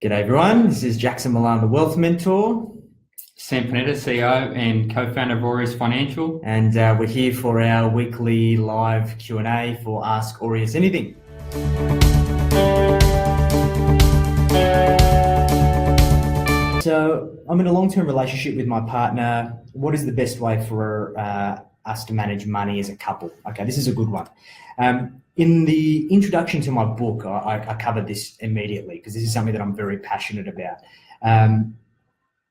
G'day everyone, this is Jackson Milan, the Wealth Mentor. Sam Panetta, CEO and co-founder of Aureus Financial. And we're here for our weekly live Q&A for Ask Aureus Anything. So I'm in a long-term relationship with my partner. What is the best way for us to manage money as a couple? Okay, this is a good one. In the introduction to my book, I covered this immediately because this is something that I'm very passionate about.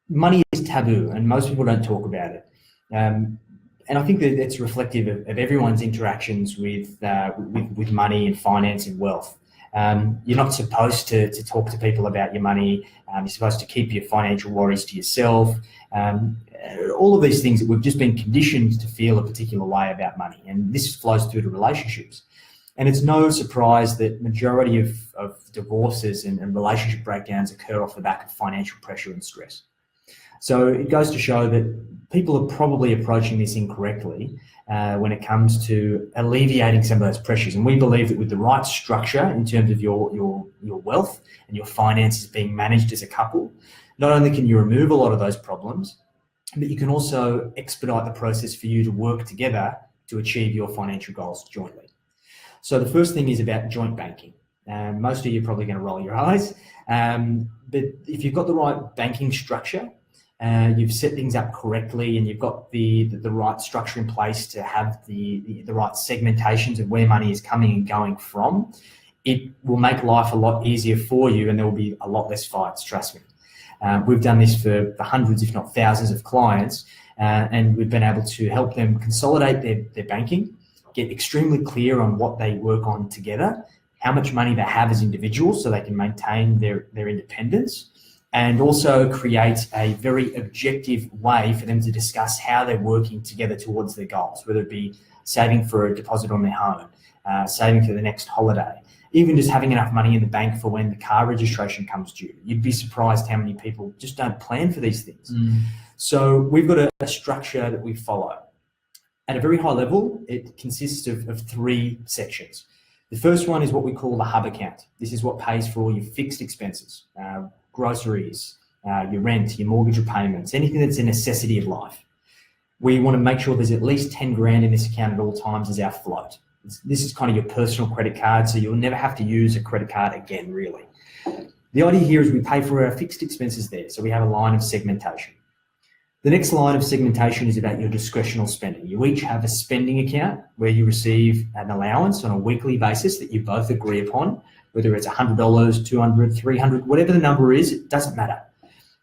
Money is taboo and most people don't talk about it. And I think that it's reflective of everyone's interactions with money and finance and wealth. You're not supposed to talk to people about your money. You're supposed to keep your financial worries to yourself. All of these things that we've just been conditioned to feel a particular way about money. And this flows through to relationships. And it's no surprise that majority of divorces and relationship breakdowns occur off the back of financial pressure and stress. So it goes to show that people are probably approaching this incorrectly when it comes to alleviating some of those pressures. And we believe that with the right structure in terms of your wealth and your finances being managed as a couple, not only can you remove a lot of those problems, but you can also expedite the process for you to work together to achieve your financial goals jointly. So the first thing is about joint banking. Most of you are probably going to roll your eyes, but if you've got the right banking structure, you've set things up correctly, and you've got the right structure in place to have the right segmentations of where money is coming and going from, it will make life a lot easier for you, and there will be a lot less fights, trust me. We've done this for hundreds, if not thousands of clients, and we've been able to help them consolidate their banking, get extremely clear on what they work on together, how much money they have as individuals so they can maintain their independence, and also create a very objective way for them to discuss how they're working together towards their goals, whether it be saving for a deposit on their home, saving for the next holiday, even just having enough money in the bank for when the car registration comes due. You'd be surprised how many people just don't plan for these things. So we've got a structure that we follow. At a very high level, it consists of three sections. The first one is what we call the hub account. This is what pays for all your fixed expenses, groceries, your rent, your mortgage repayments, anything that's a necessity of life. We want to make sure there's at least 10 grand in this account at all times as our float. This is kind of your personal credit card, so you'll never have to use a credit card again, really. The idea here is we pay for our fixed expenses there, so we have a line of segmentation. The next line of segmentation is about your discretional spending. You each have a spending account where you receive an allowance on a weekly basis that you both agree upon, whether it's $100, $200, $300, whatever the number is, it doesn't matter.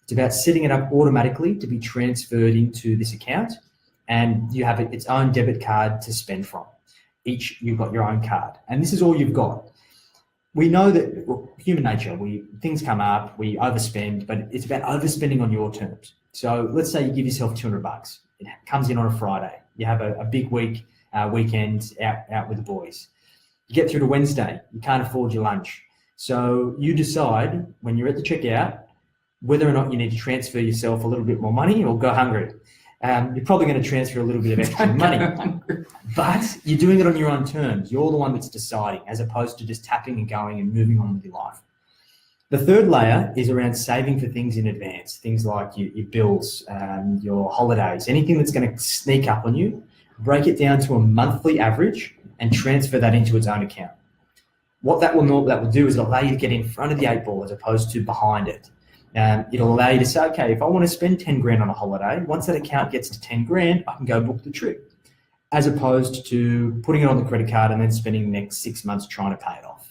It's about setting it up automatically to be transferred into this account, and you have its own debit card to spend from. Each, you've got your own card, and this is all you've got. We know that human nature, things come up, we overspend, but it's about overspending on your terms. So let's say you give yourself $200. It comes in on a Friday. You have a big weekend out with the boys. You get through to Wednesday, you can't afford your lunch. So you decide when you're at the checkout whether or not you need to transfer yourself a little bit more money or go hungry. You're probably going to transfer a little bit of extra money, but you're doing it on your own terms. You're the one that's deciding, as opposed to just tapping and going and moving on with your life. The third layer is around saving for things in advance, things like your bills, your holidays, anything that's going to sneak up on you. Break it down to a monthly average and transfer that into its own account. What that will do is it'll allow you to get in front of the 8 ball as opposed to behind it. It'll allow you to say, okay, if I want to spend 10 grand on a holiday, once that account gets to 10 grand, I can go book the trip, as opposed to putting it on the credit card and then spending the next 6 months trying to pay it off.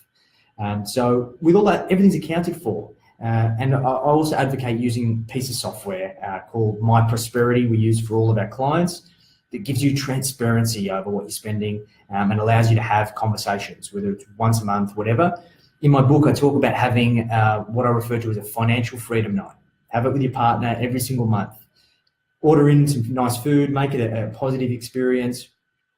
So with all that, everything's accounted for. And I also advocate using a piece of software called My Prosperity we use for all of our clients that gives you transparency over what you're spending and allows you to have conversations, whether it's once a month, whatever. In my book, I talk about having what I refer to as a financial freedom night. Have it with your partner every single month. Order in some nice food, make it a positive experience.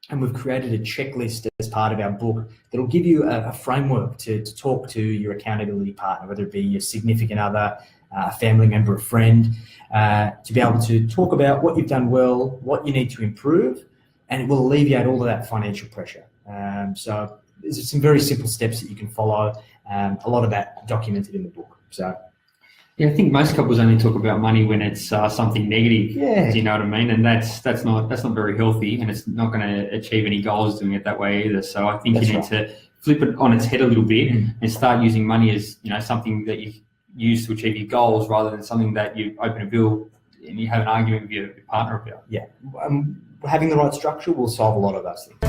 And we've created a checklist as part of our book that'll give you a framework to talk to your accountability partner, whether it be your significant other, a family member, a friend, to be able to talk about what you've done well, what you need to improve, and it will alleviate all of that financial pressure. So there's some very simple steps that you can follow, a lot of that documented in the book. So Yeah, I think most couples only talk about money when it's something negative. Yeah. Do you know what I mean? And that's not very healthy, and it's not going to achieve any goals doing it that way either. So I think you need to flip it on its head a little bit and start using money as something that you use to achieve your goals, rather than something that you open a bill and you have an argument with your partner about. Yeah, having the right structure will solve a lot of those things.